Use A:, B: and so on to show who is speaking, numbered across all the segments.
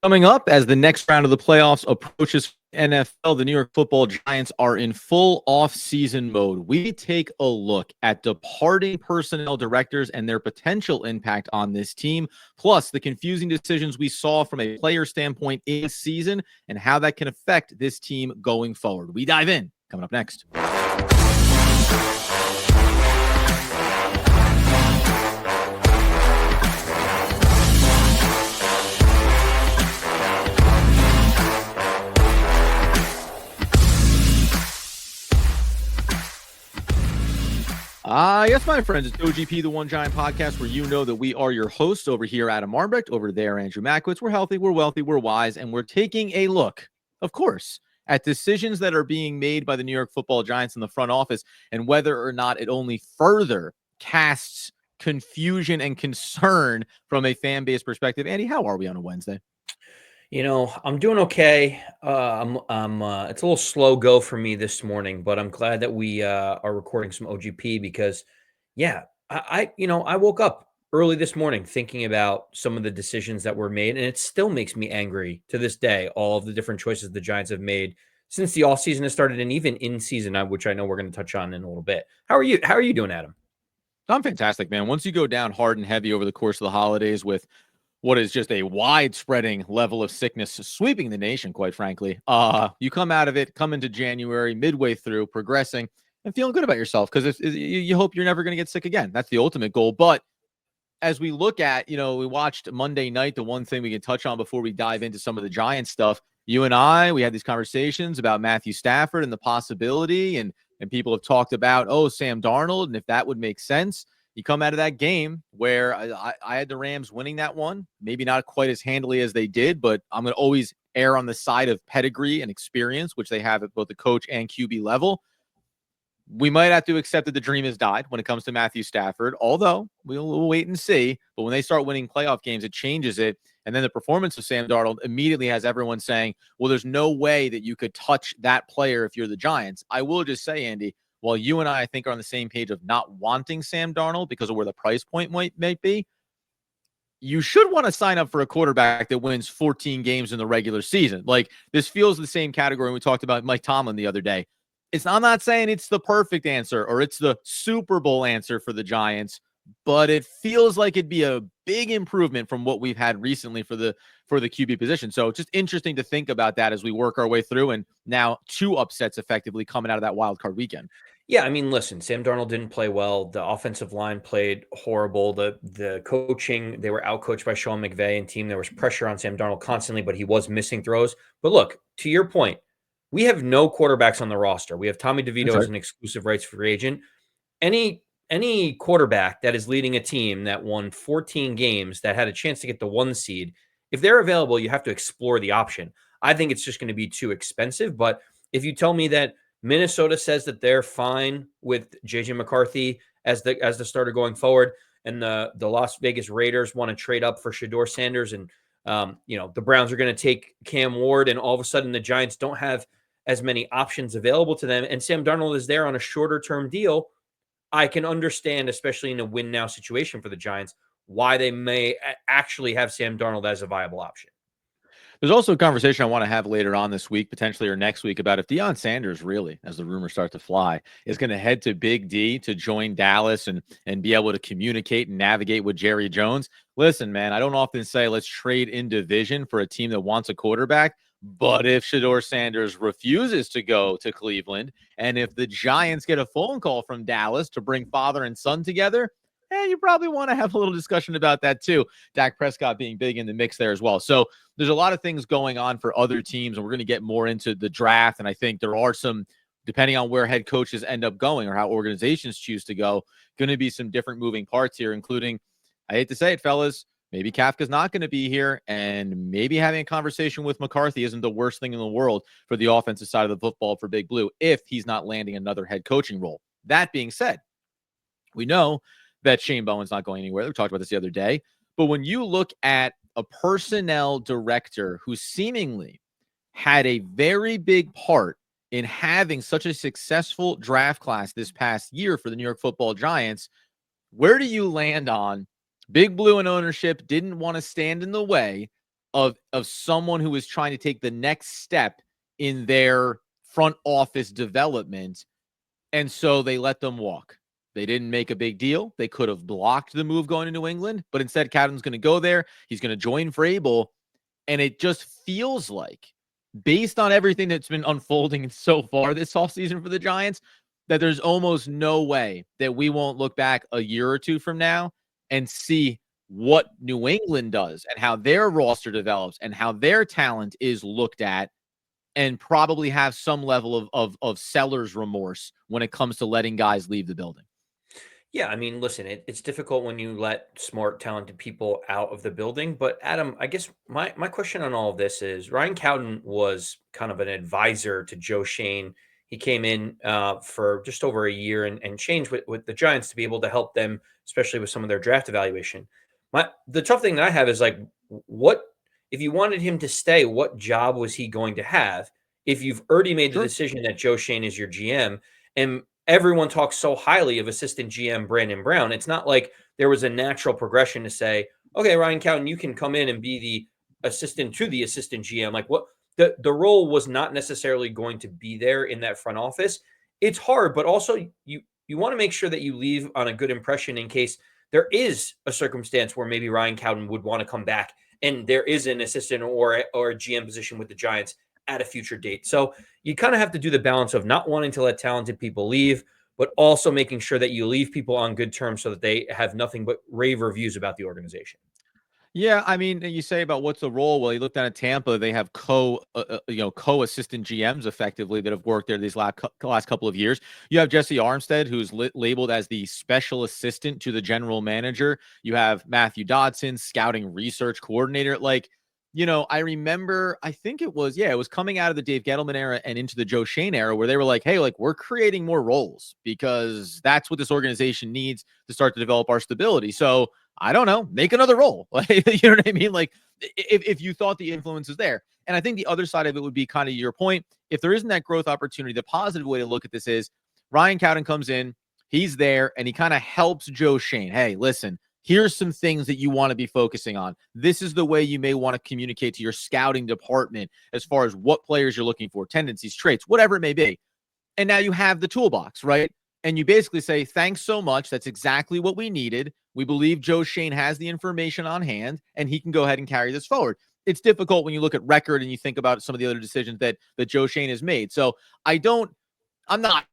A: Coming up as the next round of the playoffs approaches NFL, the New York Football Giants are in full off-season mode. We take a look at departing personnel directors and their potential impact on this team, plus the confusing decisions we saw from a player standpoint in the season and how that can affect this team going forward. We dive in, coming up next. Yes, my friends, it's OGP, the One Giant Podcast, where you know that we are your hosts. Over here, Adam Armbrecht. Over there, Andrew Makowitz. We're healthy, we're wealthy, we're wise, and we're taking a look, of course, at decisions that are being made by the New York Football Giants in the front office and whether or not it only further casts confusion and concern from a fan base perspective. Andy, how are we on a Wednesday?
B: I'm doing okay. It's a little slow go for me this morning, but I'm glad that we are recording some OGP because, I woke up early this morning thinking about some of the decisions that were made, and it still makes me angry to this day. All of the different choices the Giants have made since the off season has started, and even in season, which I know we're going to touch on in a little bit. How are you? How are you doing, Adam?
A: I'm fantastic, man. Once you go down hard and heavy over the course of the holidays with what is just a widespreading level of sickness sweeping the nation, quite frankly. You come out of it, come into January, midway through, progressing, and feeling good about yourself because you hope you're never going to get sick again. That's the ultimate goal. But as we look at, we watched Monday night, the one thing we can touch on before we dive into some of the Giants stuff, you and I, we had these conversations about Matthew Stafford and the possibility, and people have talked about, Sam Darnold, and if that would make sense. You come out of that game where I had the Rams winning that one, maybe not quite as handily as they did, but I'm going to always err on the side of pedigree and experience, which they have at both the coach and QB level. We might have to accept that the dream has died when it comes to Matthew Stafford, although we'll wait and see. But when they start winning playoff games, it changes it. And then the performance of Sam Darnold immediately has everyone saying, well, there's no way that you could touch that player if you're the Giants. I will just say, Andy, while you and I think are on the same page of not wanting Sam Darnold because of where the price point might be, you should want to sign up for a quarterback that wins 14 games in the regular season. Like, this feels the same category we talked about Mike Tomlin the other day. I'm not saying it's the perfect answer or it's the Super Bowl answer for the Giants, but it feels like it'd be a big improvement from what we've had recently for the QB position. So just interesting to think about that as we work our way through, and now 2 upsets effectively coming out of that wild card weekend.
B: Yeah, I mean, listen, Sam Darnold didn't play well. The offensive line played horrible. The coaching, they were outcoached by Sean McVay and team. There was pressure on Sam Darnold constantly, but he was missing throws. But look, to your point, we have no quarterbacks on the roster. We have Tommy DeVito as an exclusive rights free agent. Any quarterback that is leading a team that won 14 games that had a chance to get the 1 seed, if they're available, you have to explore the option. I think it's just going to be too expensive. But if you tell me that Minnesota says that they're fine with JJ McCarthy as the starter going forward, and the Las Vegas Raiders want to trade up for Shedeur Sanders, and the Browns are going to take Cam Ward, and all of a sudden the Giants don't have as many options available to them, and Sam Darnold is there on a shorter term deal, I can understand, especially in a win now situation for the Giants, why they may actually have Sam Darnold as a viable option.
A: There's also a conversation I want to have later on this week, potentially, or next week, about if Deion Sanders really, as the rumors start to fly, is going to head to Big D to join Dallas and be able to communicate and navigate with Jerry Jones. Listen, man, I don't often say let's trade in division for a team that wants a quarterback. But if Shedeur Sanders refuses to go to Cleveland, and if the Giants get a phone call from Dallas to bring father and son together, you probably want to have a little discussion about that too. Dak Prescott being big in the mix there as well. So there's a lot of things going on for other teams, and we're going to get more into the draft. And I think there are some, depending on where head coaches end up going or how organizations choose to go, going to be some different moving parts here, including, I hate to say it, fellas, maybe Kafka's not going to be here, and maybe having a conversation with McCarthy isn't the worst thing in the world for the offensive side of the football for Big Blue if he's not landing another head coaching role. That being said, we know that Shane Bowen's not going anywhere. We talked about this the other day. But when you look at a personnel director who seemingly had a very big part in having such a successful draft class this past year for the New York Football Giants, where do you land on Big Blue and ownership didn't want to stand in the way of someone who is trying to take the next step in their front office development. And so they let them walk. They didn't make a big deal. They could have blocked the move going to New England, but instead Cowden's going to go there. He's going to join Vrabel. And it just feels like, based on everything that's been unfolding so far this offseason for the Giants, that there's almost no way that we won't look back a year or two from now and see what New England does and how their roster develops and how their talent is looked at, and probably have some level of seller's remorse when it comes to letting guys leave the building.
B: Yeah, I mean, listen, it's difficult when you let smart, talented people out of the building. But Adam, I guess my question on all of this is Ryan Cowden was kind of an advisor to Joe Schoen. He came in for just over a year and change with the Giants to be able to help them, especially with some of their draft evaluation. The tough thing that I have is like, what if you wanted him to stay? What job was he going to have if you've already made the decision that Joe Schoen is your GM? And everyone talks so highly of assistant GM Brandon Brown. It's not like there was a natural progression to say, okay, Ryan Cowden, you can come in and be the assistant to the assistant GM. Like what the role was not necessarily going to be there in that front office. It's hard, but also you want to make sure that you leave on a good impression in case there is a circumstance where maybe Ryan Cowden would want to come back and there is an assistant or a GM position with the Giants at a future date. So you kind of have to do the balance of not wanting to let talented people leave, but also making sure that you leave people on good terms so that they have nothing but rave reviews about the organization.
A: Yeah, I mean, you say about what's the role? Well, you look down at Tampa; they have co-assistant GMs effectively that have worked there these last couple of years. You have Jesse Armstead, who's labeled as the special assistant to the general manager. You have Matthew Dodson, scouting research coordinator. Like, I remember, I think it was coming out of the Dave Gettleman era and into the Joe Schoen era where they were like, hey, like we're creating more roles because that's what this organization needs to start to develop our stability. So I don't know, make another role. Like, you know what I mean? Like if you thought the influence is there. And I think the other side of it would be kind of your point. If there isn't that growth opportunity, the positive way to look at this is Ryan Cowden comes in, he's there, and he kind of helps Joe Schoen. Hey, listen, here's some things that you want to be focusing on. This is the way you may want to communicate to your scouting department as far as what players you're looking for, tendencies, traits, whatever it may be. And now you have the toolbox, right? And you basically say, thanks so much. That's exactly what we needed. We believe Joe Schoen has the information on hand, and he can go ahead and carry this forward. It's difficult when you look at record and you think about some of the other decisions that Joe Schoen has made. So I'm not,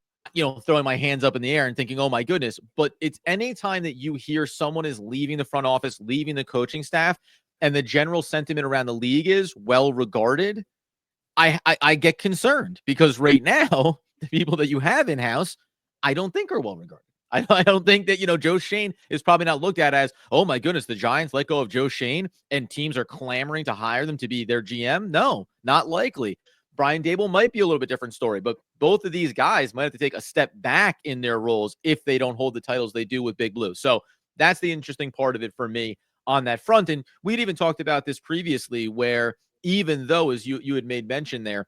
A: throwing my hands up in the air and thinking, oh my goodness, but it's any time that you hear someone is leaving the front office, leaving the coaching staff, and the general sentiment around the league is well regarded, I get concerned because right now, the people that you have in-house, I don't think are well regarded. I don't think that, Joe Schoen is probably not looked at as, oh my goodness, the Giants let go of Joe Schoen and teams are clamoring to hire them to be their GM. No, not likely. Brian Daboll might be a little bit different story, but both of these guys might have to take a step back in their roles if they don't hold the titles they do with Big Blue. So that's the interesting part of it for me on that front. And we'd even talked about this previously where even though, as you had made mention there,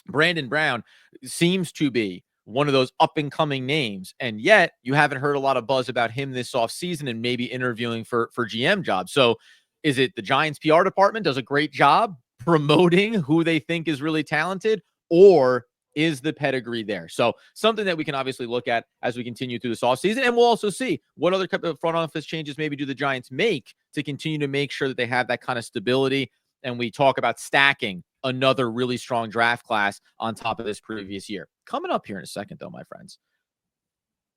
A: Brandon Brown seems to be one of those up-and-coming names, and yet you haven't heard a lot of buzz about him this offseason and maybe interviewing for GM jobs. So is it the Giants PR department does a great job promoting who they think is really talented, or is the pedigree there? So something that we can obviously look at as we continue through this offseason, and we'll also see what other type of front office changes maybe do the Giants make to continue to make sure that they have that kind of stability. And we talk about stacking another really strong draft class on top of this previous year. Coming up here in a second, though, my friends,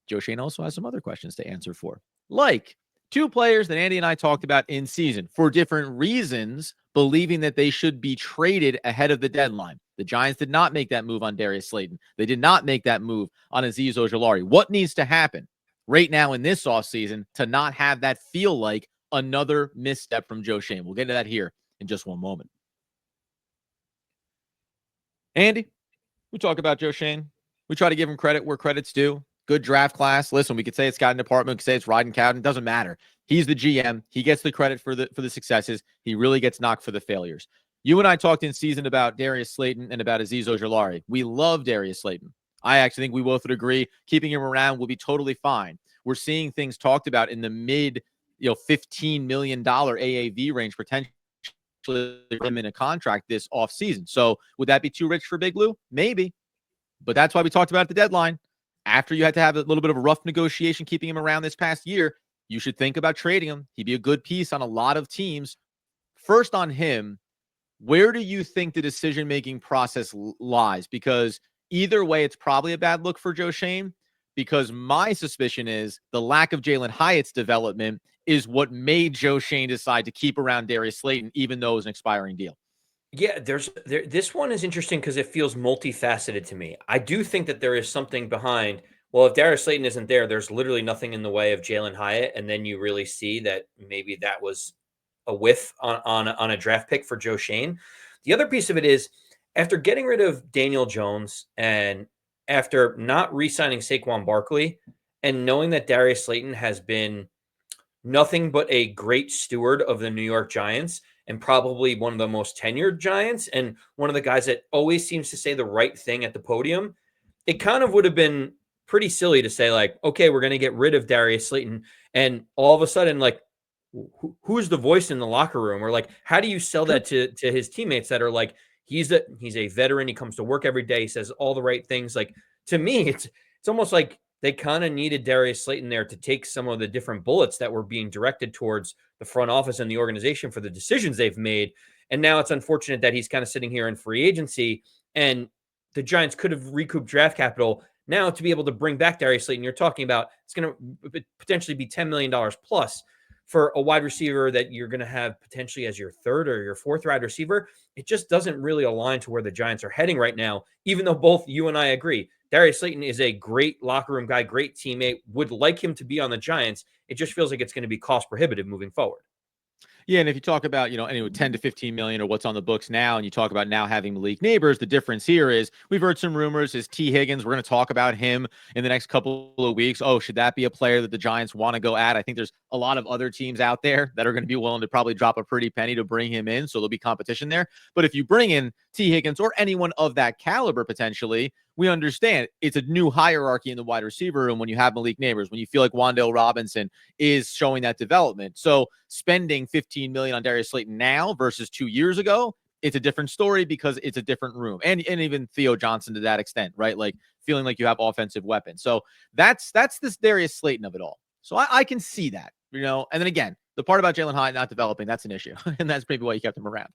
A: Joe Schoen also has some other questions to answer for, like two players that Andy and I talked about in season for different reasons, believing that they should be traded ahead of the deadline. The Giants did not make that move on Darius Slayton. They did not make that move on Azeez Ojulari. What needs to happen right now in this offseason to not have that feel like another misstep from Joe Schoen? We'll get into that here in just one moment. Andy, we talk about Joe Schoen. We try to give him credit where credit's due. Good draft class. Listen, we could say it's scouting department, we could say it's Ryan Cowden. Doesn't matter. He's the GM. He gets the credit for the successes. He really gets knocked for the failures. You and I talked in season about Darius Slayton and about Azeez Ojulari. We love Darius Slayton. I actually think we both would agree keeping him around will be totally fine. We're seeing things talked about in the mid, $15 million AAV range potentially him in a contract this offseason. So would that be too rich for Big Lou? Maybe. But that's why we talked about at the deadline. After you had to have a little bit of a rough negotiation keeping him around this past year, you should think about trading him. He'd be a good piece on a lot of teams. First on him, where do you think the decision-making process lies? Because either way, it's probably a bad look for Joe Schoen, because my suspicion is the lack of Jalen Hyatt's development is what made Joe Schoen decide to keep around Darius Slayton, even though it was an expiring deal.
B: Yeah, this one is interesting because it feels multifaceted to me. I do think that there is something behind. Well, if Darius Slayton isn't there, there's literally nothing in the way of Jalen Hyatt, and then you really see that maybe that was a whiff on a draft pick for Joe Schoen. The other piece of it is after getting rid of Daniel Jones and after not re-signing Saquon Barkley and knowing that Darius Slayton has been nothing but a great steward of the New York Giants and probably one of the most tenured Giants and one of the guys that always seems to say the right thing at the podium, it kind of would have been pretty silly to say like, okay, we're going to get rid of Darius Slayton. And all of a sudden, like, who's the voice in the locker room? Or like, how do you sell that to his teammates that are like, he's a veteran. He comes to work every day. He says all the right things. Like, to me, it's almost like they kind of needed Darius Slayton there to take some of the different bullets that were being directed towards the front office and the organization for the decisions they've made. And now it's unfortunate that he's kind of sitting here in free agency, and the Giants could have recouped draft capital now to be able to bring back Darius Slayton. You're talking about it's going to potentially be $10 million plus for a wide receiver that you're going to have potentially as your third or your fourth wide receiver. It just doesn't really align to where the Giants are heading right now, even though both you and I agree Darius Slayton is a great locker room guy, great teammate, would like him to be on the Giants. It just feels like it's going to be cost prohibitive moving forward.
A: Yeah, and if you talk about, anyway, 10 to 15 million or what's on the books now, and you talk about now having Malik Neighbors, the difference here is we've heard some rumors is T. Higgins. We're going to talk about him in the next couple of weeks. Oh, should that be a player that the Giants want to go at? I think there's a lot of other teams out there that are going to be willing to probably drop a pretty penny to bring him in. So there'll be competition there. But if you bring in T. Higgins or anyone of that caliber, potentially, we understand it's a new hierarchy in the wide receiver room when you have Malik Neighbors, when you feel like Wan'Dale Robinson is showing that development. So spending $15 million on Darius Slayton now versus 2 years ago, it's a different story because it's a different room. And even Theo Johnson to that extent, right? Like feeling like you have offensive weapons. So that's this Darius Slayton of it all. So I can see that, and then again, the part about Jalen Hyatt not developing, that's an issue. And that's maybe why you kept him around.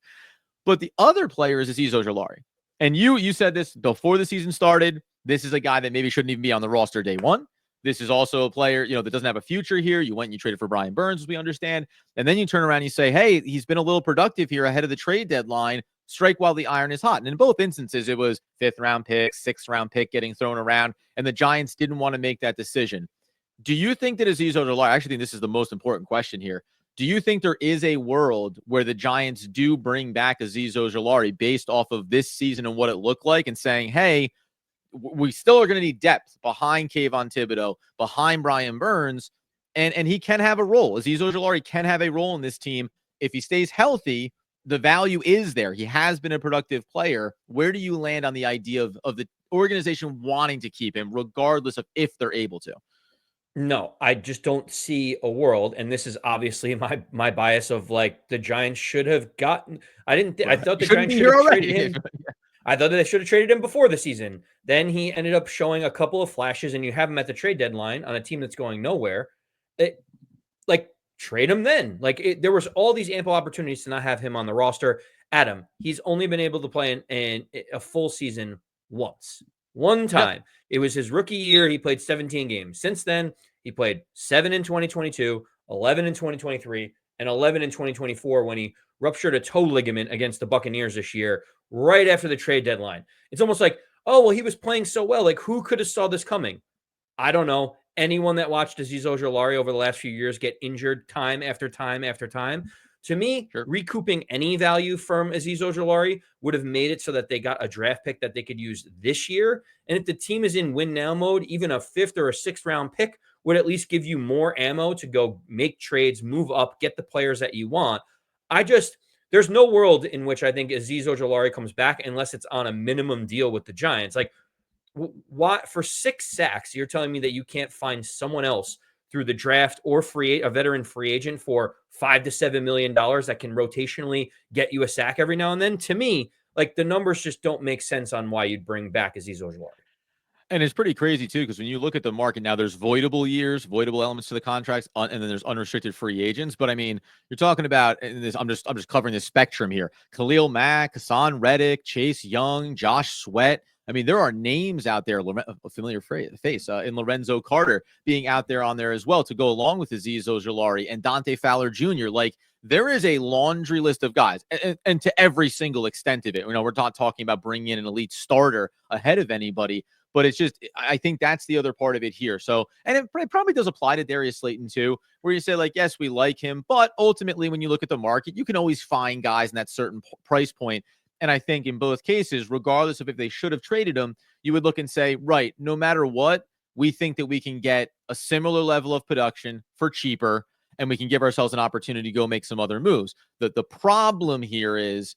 A: But the other player is Azeez Ojulari. And you said this before the season started. This is a guy that maybe shouldn't even be on the roster day one. This is also a player, that doesn't have a future here. You went and you traded for Brian Burns, as we understand. And then you turn around and you say, hey, he's been a little productive here ahead of the trade deadline. Strike while the iron is hot. And in both instances, it was 5th round pick, 6th round pick getting thrown around. And the Giants didn't want to make that decision. Do you think that Azeez Ojulari, I actually think this is the most important question here. Do you think there is a world where the Giants do bring back Azeez Ojulari based off of this season and what it looked like and saying, hey, we still are going to need depth behind Kayvon Thibodeau, behind Brian Burns, and he can have a role. Azeez Ojulari can have a role in this team. If he stays healthy, the value is there. He has been a productive player. Where do you land on the idea of the organization wanting to keep him, regardless of if they're able to?
B: No, I just don't see a world, and this is obviously my bias of like the Giants should have gotten. I thought the Giants should have traded him. I thought that they should have traded him before the season. Then he ended up showing a couple of flashes, and you have him at the trade deadline on a team that's going nowhere. Trade him then. There was all these ample opportunities to not have him on the roster. Adam, he's only been able to play in a full season one time. Yep. It was his rookie year. He played 17 games. Since then, he played 7 in 2022, 11 in 2023, and 11 in 2024 when he ruptured a toe ligament against the Buccaneers this year, right after the trade deadline. It's almost like, oh, well, he was playing so well. Like, who could have saw this coming? I don't know. Anyone that watched Azeez Ojulari over the last few years get injured time after time after time. To me, recouping any value from Azeez Ojulari would have made it so that they got a draft pick that they could use this year. And if the team is in win now mode, even a 5th or a 6th round pick would at least give you more ammo to go make trades, move up, get the players that you want. There's no world in which I think Azeez Ojulari comes back unless it's on a minimum deal with the Giants. Like, why for 6 sacks, you're telling me that you can't find someone else through the draft or a veteran free agent for $5 to $7 million that can rotationally get you a sack every now and then, to me, like the numbers just don't make sense on why you'd bring back Azeez Ojulari.
A: And it's pretty crazy too, because when you look at the market now, there's voidable years, voidable elements to the contracts, and then there's unrestricted free agents. But I mean, you're talking about, and this, I'm just covering this spectrum here: Khalil Mack, Hassan Reddick, Chase Young, Josh Sweat. I mean, there are names out there, a familiar face in Lorenzo Carter being out there on there as well to go along with Azeez Ojulari and Dante Fowler Jr. Like, there is a laundry list of guys, and to every single extent of it. You know, we're not talking about bringing in an elite starter ahead of anybody. But it's just, I think that's the other part of it here. So, and it probably does apply to Darius Slayton too, where you say, like, yes, we like him, but ultimately, when you look at the market, you can always find guys in that certain price point. And I think in both cases, regardless of if they should have traded him, you would look and say, right, no matter what, we think that we can get a similar level of production for cheaper, and we can give ourselves an opportunity to go make some other moves. The problem here is,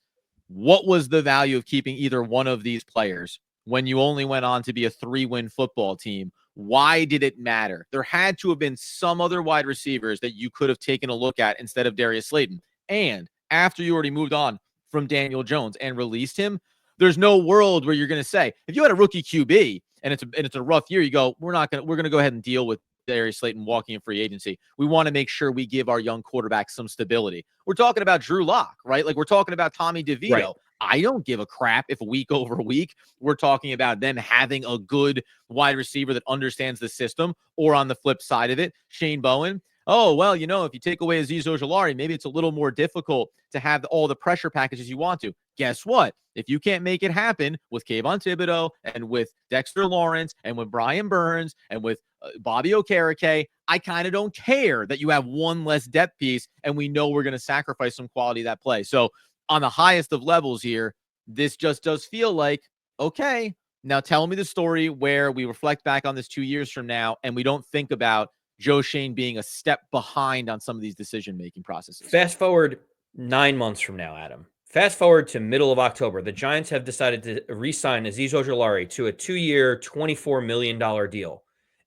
A: what was the value of keeping either one of these players when you only went on to be a 3-win football team? Why did it matter? There had to have been some other wide receivers that you could have taken a look at instead of Darius Slayton. And after you already moved on from Daniel Jones and released him, there's no world where you're going to say, if you had a rookie QB and it's a rough year, you go, we're going to go ahead and deal with Darius Slayton walking in free agency. We want to make sure we give our young quarterback some stability. We're talking about Drew Lock, right? Like, we're talking about Tommy DeVito. Right. I don't give a crap if week over week we're talking about them having a good wide receiver that understands the system, or on the flip side of it, Shane Bowen. Oh, well, you know, if you take away Azeez Ojulari, maybe it's a little more difficult to have all the pressure packages you want to. Guess what? If you can't make it happen with Kayvon Thibodeau and with Dexter Lawrence and with Brian Burns and with Bobby Okereke, I kind of don't care that you have one less depth piece, and we know we're going to sacrifice some quality of that play. So on the highest of levels here, this just does feel like, okay, now tell me the story where we reflect back on this 2 years from now and we don't think about Joe Schoen being a step behind on some of these decision-making processes.
B: Fast forward 9 months from now, Adam. Fast forward to middle of October. The Giants have decided to re-sign Azeez Ojulari to a 2-year, $24 million deal.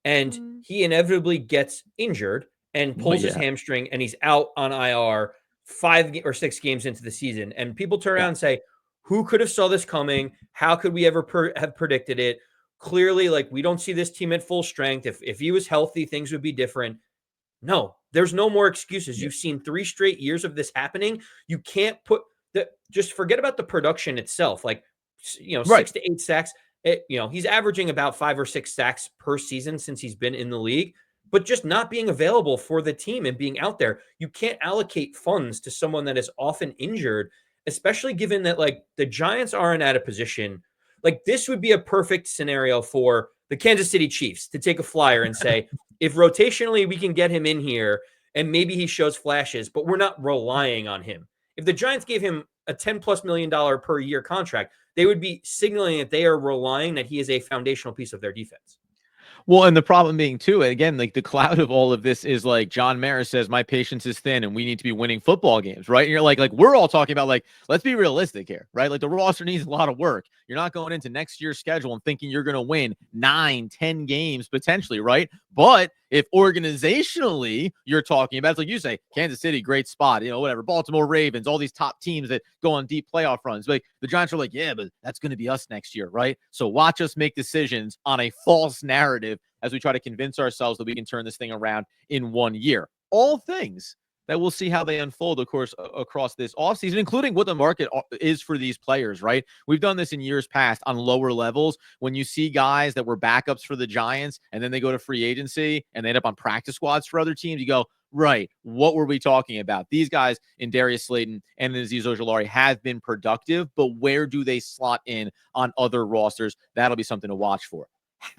B: And he inevitably gets injured and pulls his hamstring, and he's out on IR 5 or 6 games into the season. And people turn around and say, who could have saw this coming? How could we ever have predicted it? Clearly, like, we don't see this team at full strength. If he was healthy, things would be different. No, there's no more excuses. You've seen 3 straight years of this happening. You can't just forget about the production itself. Like, you know, 6 to 8 sacks. He's averaging about 5 or 6 sacks per season since he's been in the league, but just not being available for the team and being out there. You can't allocate funds to someone that is often injured, especially given that, like, the Giants aren't at a position. Like, this would be a perfect scenario for the Kansas City Chiefs to take a flyer and say, if rotationally we can get him in here and maybe he shows flashes, but we're not relying on him. If the Giants gave him a $10+ million per year contract, they would be signaling that they are relying that he is a foundational piece of their defense.
A: Well, and the problem being too, again, like, the cloud of all of this is, like, John Mara says, my patience is thin and we need to be winning football games, right? And you're like we're all talking about, like, let's be realistic here, right? Like, the roster needs a lot of work. You're not going into next year's schedule and thinking you're going to win 9, 10 games potentially, right? But if organizationally you're talking about, it's like you say, Kansas City, great spot, whatever, Baltimore Ravens, all these top teams that go on deep playoff runs. Like, the Giants are like, yeah, but that's going to be us next year, right? So watch us make decisions on a false narrative as we try to convince ourselves that we can turn this thing around in 1 year. All things that we'll see how they unfold, of course, across this offseason, including what the market is for these players, right? We've done this in years past on lower levels. When you see guys that were backups for the Giants and then they go to free agency and they end up on practice squads for other teams, you go, right, what were we talking about? These guys in Darius Slayton and Azeez Ojulari have been productive, but where do they slot in on other rosters? That'll be something to watch for.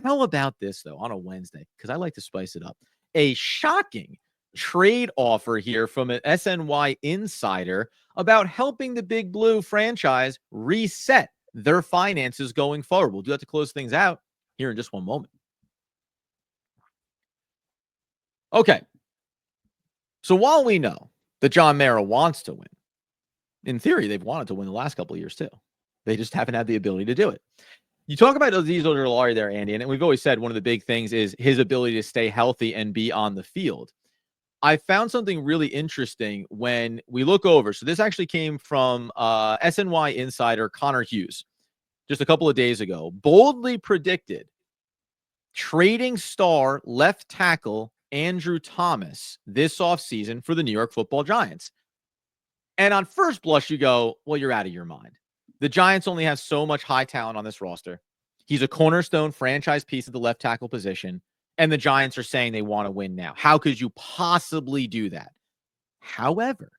A: How about this, though, on a Wednesday? Because I like to spice it up. A shocking trade offer here from an SNY insider about helping the Big Blue franchise reset their finances going forward. We'll do that to close things out here in just one moment. Okay. So while we know that John Mara wants to win, in theory, they've wanted to win the last couple of years too. They just haven't had the ability to do it. You talk about Azeez Ojulari there, Andy, and we've always said one of the big things is his ability to stay healthy and be on the field. I found something really interesting when we look over. So this actually came from SNY insider Connor Hughes just a couple of days ago. Boldly predicted trading star left tackle Andrew Thomas this offseason for the New York Football Giants. And on first blush, you go, well, you're out of your mind. The Giants only have so much high talent on this roster. He's a cornerstone franchise piece of the left tackle position. And the Giants are saying they want to win now. How could you possibly do that? However,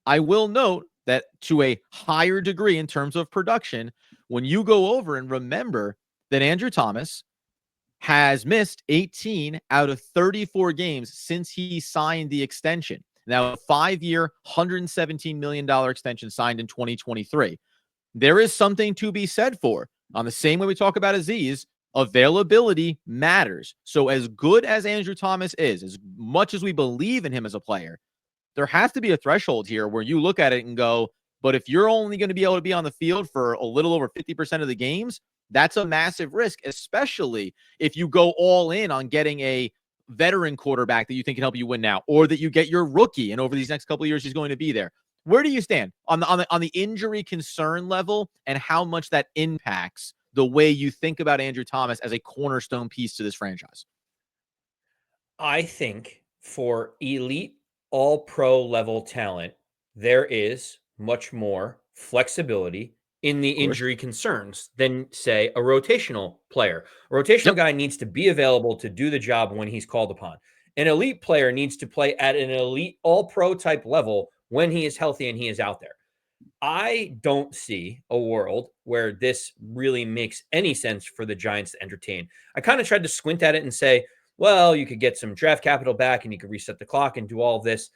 A: I will note that to a higher degree in terms of production, when you go over and remember that Andrew Thomas has missed 18 out of 34 games since he signed the extension. Now, a 5-year, $117 million extension signed in 2023. There is something to be said for, on the same way we talk about Azeez, availability matters. So as good as Andrew Thomas is, as much as we believe in him as a player, there has to be a threshold here where you look at it and go, but if you're only going to be able to be on the field for a little over 50% of the games, that's a massive risk, especially if you go all in on getting a veteran quarterback that you think can help you win now, or that you get your rookie and over these next couple of years he's going to be there. Where do you stand on the injury concern level and how much that impacts the way you think about Andrew Thomas as a cornerstone piece to this franchise?
B: I think for elite all-pro level talent, there is much more flexibility in the injury concerns than, say, a rotational player. A rotational guy needs to be available to do the job when he's called upon. An elite player needs to play at an elite all-pro type level when he is healthy and he is out there. I don't see a world where this really makes any sense for the Giants to entertain. I kind of tried to squint at it and say, well, you could get some draft capital back and you could reset the clock and do all this.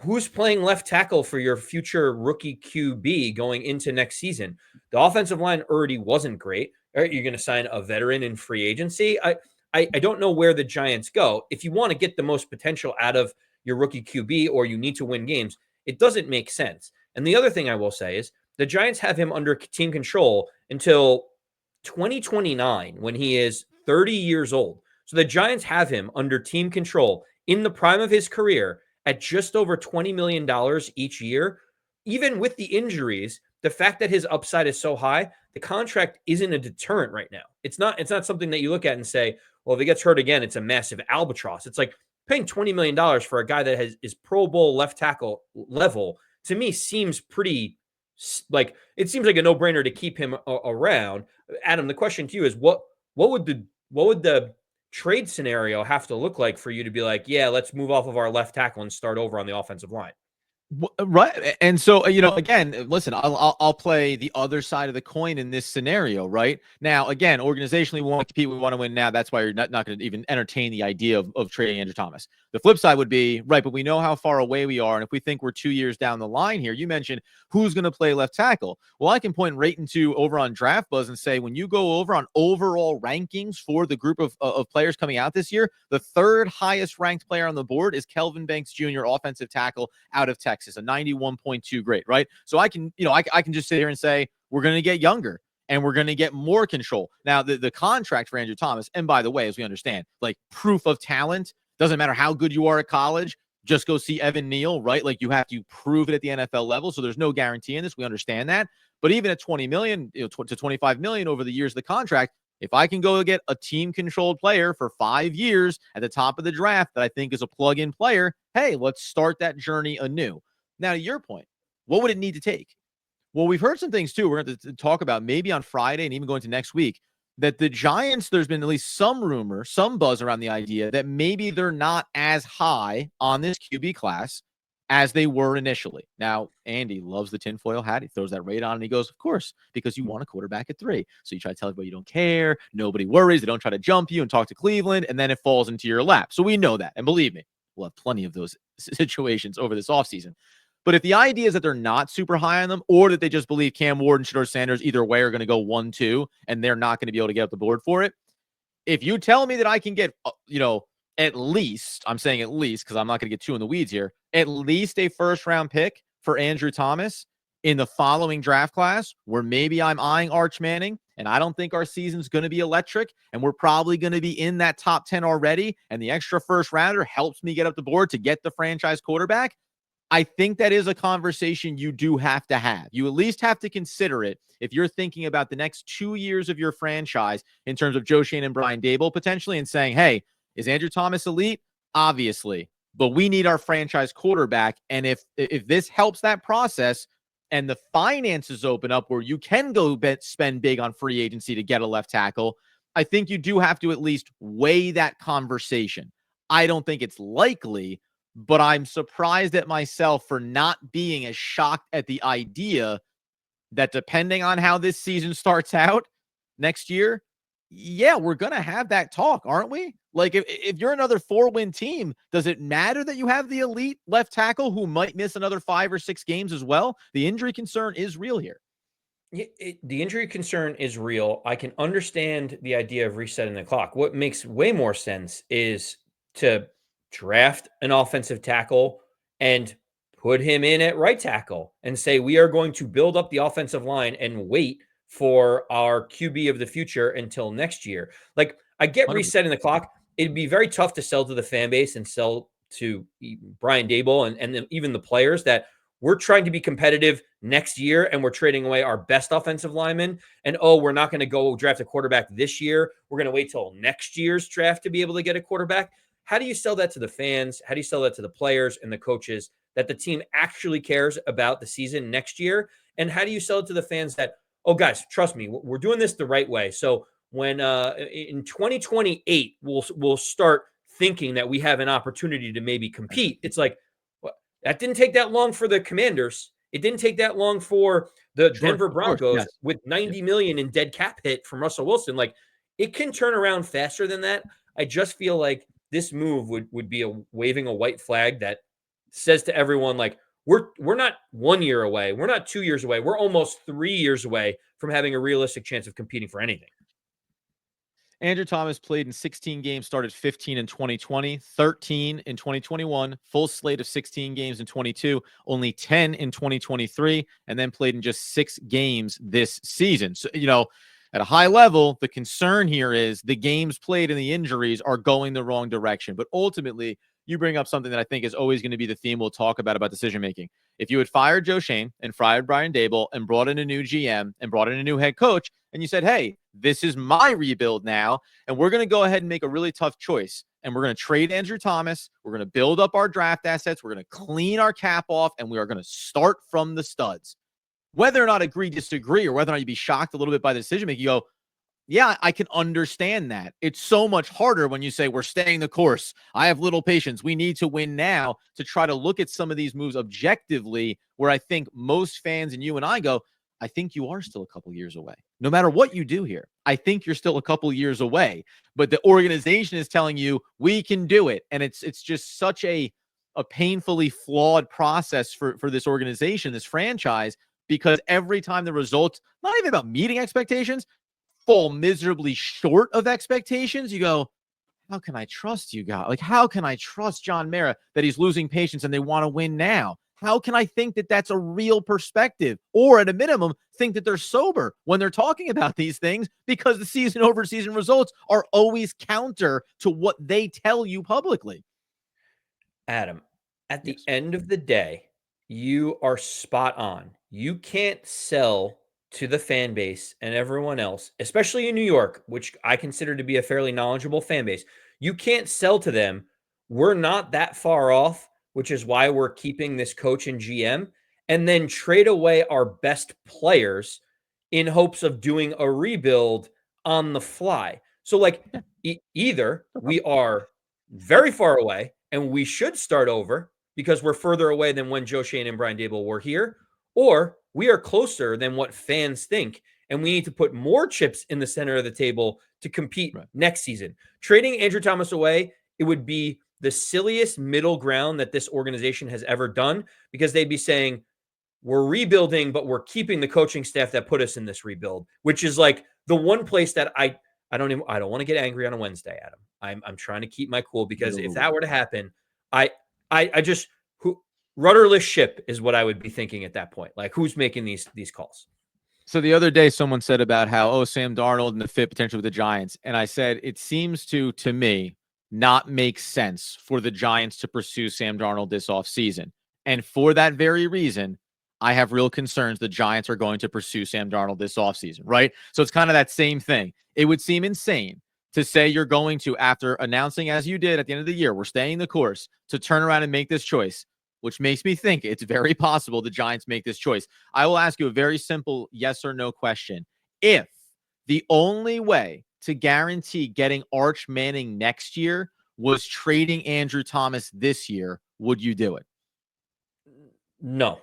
B: Who's playing left tackle for your future rookie QB going into next season? The offensive line already wasn't great. Are you going to sign a veteran in free agency? I don't know where the Giants go. If you want to get the most potential out of your rookie QB or you need to win games, it doesn't make sense. And the other thing I will say is the Giants have him under team control until 2029 when he is 30 years old. So the Giants have him under team control in the prime of his career at just over $20 million each year. Even with the injuries, the fact that his upside is so high, the contract isn't a deterrent right now. It's not something that you look at and say, well, if he gets hurt again, it's a massive albatross. It's like paying $20 million for a guy that is Pro Bowl left tackle level, to me seems pretty, like, it seems like a no-brainer to keep him around. Adam, the question to you is what would the trade scenario have to look like for you to be like, yeah, let's move off of our left tackle and start over on the offensive line?
A: Right. And so, again, listen, I'll play the other side of the coin in this scenario, right? Now, again, organizationally, we want to compete, we want to win now. That's why you're not going to even entertain the idea of trading Andrew Thomas. The flip side would be, right, but we know how far away we are. And if we think we're 2 years down the line here, you mentioned who's going to play left tackle. Well, I can point right into over on Draft Buzz and say, when you go over on overall rankings for the group of players coming out this year, the third highest ranked player on the board is Kelvin Banks Jr., offensive tackle out of Texas, a 91.2 grade, right? So I can, I can just sit here and say, we're going to get younger and we're going to get more control. Now, the contract for Andrew Thomas, and by the way, as we understand, like proof of talent, doesn't matter how good you are at college, just go see Evan Neal, right? Like you have to prove it at the NFL level. So there's no guarantee in this. We understand that. But even at 20 million, to 25 million over the years of the contract, if I can go get a team-controlled player for 5 years at the top of the draft that I think is a plug-in player, hey, let's start that journey anew. Now, to your point, what would it need to take? Well, we've heard some things, too. We're going to talk about maybe on Friday and even going to next week that the Giants, there's been at least some rumor, some buzz around the idea that maybe they're not as high on this QB class as they were initially. Now, Andy loves the tinfoil hat. He throws that right on and he goes, of course, because you want a quarterback at 3. So you try to tell everybody you don't care. Nobody worries. They don't try to jump you and talk to Cleveland, and then it falls into your lap. So we know that. And believe me, we'll have plenty of those situations over this offseason. But if the idea is that they're not super high on them, or that they just believe Cam Ward and Shedeur Sanders either way are going to go 1-2, and they're not going to be able to get up the board for it, if you tell me that I can get, at least, I'm saying at least because I'm not going to get too in the weeds here, at least a first-round pick for Andrew Thomas in the following draft class, where maybe I'm eyeing Arch Manning, And I don't think our season's going to be electric. And we're probably going to be in that top 10 already. And the extra first rounder helps me get up the board to get the franchise quarterback. I think that is a conversation you do have to have. You at least have to consider it if you're thinking about the next 2 years of your franchise in terms of Joe Schoen and Brian Daboll potentially, and saying, hey, is Andrew Thomas elite? Obviously, but we need our franchise quarterback. And if this helps that process and the finances open up where you can go spend big on free agency to get a left tackle, I think you do have to at least weigh that conversation. I don't think it's likely, but I'm surprised at myself for not being as shocked at the idea that depending on how this season starts out next year, yeah, we're going to have that talk, aren't we? Like, if you're another 4-win team, does it matter that you have the elite left tackle who might miss another 5 or 6 games as well? The injury concern is real here.
B: The injury concern is real. I can understand the idea of resetting the clock. What makes way more sense is to draft an offensive tackle and put him in at right tackle and say, we are going to build up the offensive line and wait for our QB of the future until next year. Like, I get
A: 100%.
B: resetting the clock. It'd be very tough to sell to the fan base and sell to Brian Daboll and even the players that we're trying to be competitive next year and we're trading away our best offensive lineman. And, oh, we're not going to go draft a quarterback this year. We're going to wait till next year's draft to be able to get a quarterback. How do you sell that to the fans? How do you sell that to the players and the coaches that the team actually cares about the season next year? And how do you sell it to the fans that, oh, guys, trust me, we're doing this the right way. So when in 2028, we'll start thinking that we have an opportunity to maybe compete. It's like, well, that didn't take that long for the Commanders. It didn't take that long for the Denver Broncos with $90 million in dead cap hit from Russell Wilson. Like, it can turn around faster than that. I just feel like this move would be waving a white flag that says to everyone, like, we're not 1 year away. We're not 2 years away. We're almost 3 years away from having a realistic chance of competing for anything.
A: Andrew Thomas played in 16 games, started 15 in 2020, 13 in 2021, full slate of 16 games in 22, only 10 in 2023, and then played in just 6 games this season. So, at a high level, the concern here is the games played and the injuries are going the wrong direction. But ultimately, you bring up something that I think is always going to be the theme we'll talk about decision-making. If you had fired Joe Schoen and fired Brian Daboll and brought in a new GM and brought in a new head coach, and you said, hey, this is my rebuild now, and we're going to go ahead and make a really tough choice, and we're going to trade Andrew Thomas, we're going to build up our draft assets, we're going to clean our cap off, and we are going to start from the studs. Whether or not agree, disagree, or whether or not you'd be shocked a little bit by the decision-making, you go, yeah, I can understand that. It's so much harder when you say we're staying the course. I have little patience. We need to win now, to try to look at some of these moves objectively, where I think most fans and you and I go, I think you are still a couple years away. No matter what you do here, I think you're still a couple years away. But the organization is telling you we can do it. And it's just such a painfully flawed process for this organization, this franchise, because every time the results, not even about meeting expectations, fall miserably short of expectations, you go, how can I trust you guys? Like, how can I trust John Mara that he's losing patience and they want to win now? How can I think that that's a real perspective, or at a minimum think that they're sober when they're talking about these things, because the season over season results are always counter to what they tell you publicly?
B: Adam, at the end of the day, you are spot on. You can't sell to the fan base and everyone else, especially in New York, which I consider to be a fairly knowledgeable fan base. You can't sell to them, we're not that far off, which is why we're keeping this coach and GM, and then trade away our best players in hopes of doing a rebuild on the fly. So, like, either we are very far away and we should start over because we're further away than when Joe Schoen and Brian Daboll were here, or we are closer than what fans think, and we need to put more chips in the center of the table to compete next season. Trading Andrew Thomas away, it would be the silliest middle ground that this organization has ever done, because they'd be saying, we're rebuilding, but we're keeping the coaching staff that put us in this rebuild, which is like the one place that I don't want to get angry on a Wednesday, Adam. I'm trying to keep my cool, because if that were to happen, I just rudderless ship is what I would be thinking at that point. Like, who's making these calls?
A: So the other day, someone said about how, oh, Sam Darnold and the fit potential with the Giants. And I said, it seems to me, not make sense for the Giants to pursue Sam Darnold this offseason. And for that very reason, I have real concerns the Giants are going to pursue Sam Darnold this offseason, right? So it's kind of that same thing. It would seem insane to say you're going to, after announcing, as you did at the end of the year, we're staying the course, to turn around and make this choice, which makes me think it's very possible the Giants make this choice. I will ask you a very simple yes or no question. If the only way to guarantee getting Arch Manning next year was trading Andrew Thomas this year, would you do it?
B: No.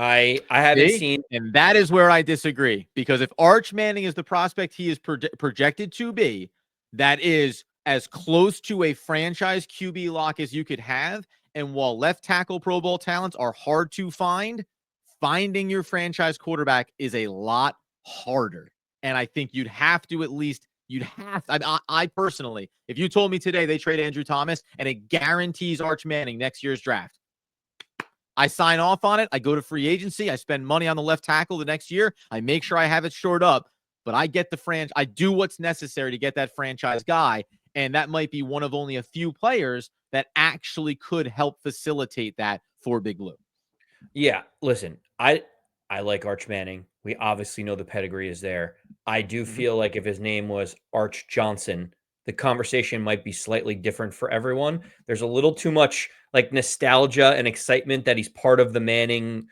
B: I haven't seen.
A: And that is where I disagree, because if Arch Manning is the prospect he is projected to be, that is as close to a franchise QB lock as you could have. And while left tackle Pro Bowl talents are hard to find, finding your franchise quarterback is a lot harder. And I think you'd have to at least, I personally, if you told me today they trade Andrew Thomas and it guarantees Arch Manning next year's draft, I sign off on it. I go to free agency. I spend money on the left tackle the next year. I make sure I have it shored up, but I get the franchise. I do what's necessary to get that franchise guy. And that might be one of only a few players that actually could help facilitate that for Big Blue.
B: Yeah, listen, I like Arch Manning. We obviously know the pedigree is there. I do feel like if his name was Arch Johnson, the conversation might be slightly different for everyone. There's a little too much like nostalgia and excitement that he's part of the Manning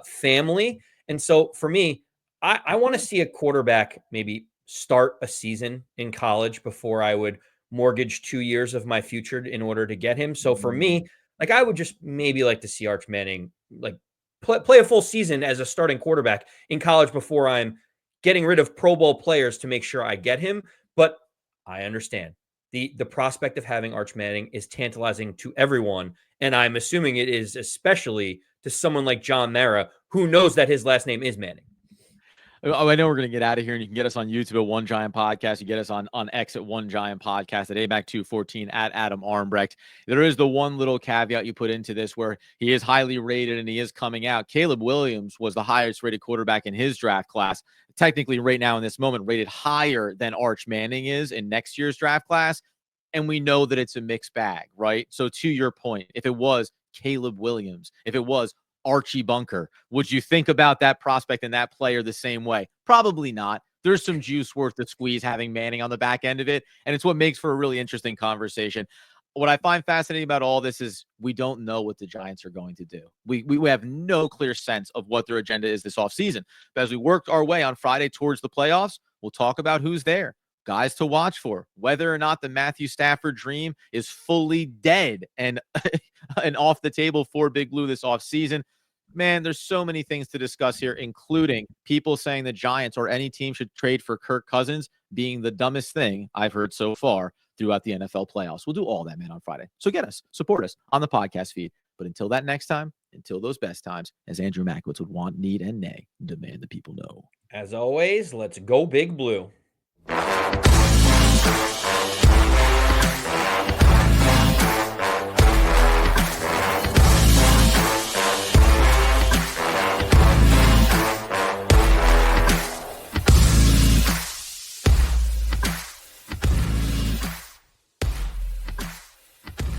B: family. And so for me, I want to see a quarterback maybe start a season in college before I would mortgage 2 years of my future in order to get him. So for me, like I would just maybe like to see Arch Manning like play a full season as a starting quarterback in college before I'm getting rid of Pro Bowl players to make sure I get him. But I understand the prospect of having Arch Manning is tantalizing to everyone, and I'm assuming it is especially to someone like John Mara, who knows that his last name is Manning.
A: Oh, I know we're going to get out of here, and you can get us on YouTube at One Giant Podcast. You get us on X at One Giant Podcast, at ABAC214 at Adam Armbrecht. There is the one little caveat you put into this where he is highly rated and he is coming out. Caleb Williams was the highest rated quarterback in his draft class. Technically, right now in this moment, rated higher than Arch Manning is in next year's draft class. And we know that it's a mixed bag, right? So to your point, if it was Caleb Williams, if it was Archie Bunker, would you think about that prospect and that player the same way? Probably not. There's some juice worth the squeeze having Manning on the back end of it, and it's what makes for a really interesting conversation. What I find fascinating about all this is we don't know what the Giants are going to do. We have no clear sense of what their agenda is this offseason. But as we work our way on Friday towards the playoffs, we'll talk about who's there, guys to watch for, whether or not the Matthew Stafford dream is fully dead and and off the table for Big Blue this offseason. Man, there's so many things to discuss here, including people saying the Giants or any team should trade for Kirk Cousins being the dumbest thing I've heard so far throughout the NFL playoffs. We'll do all that, man, on Friday. So get us, support us on the podcast feed. But until that next time, until those best times, as Andrew Mackowitz would want, need, and nay, demand the people know.
B: As always, let's go Big Blue.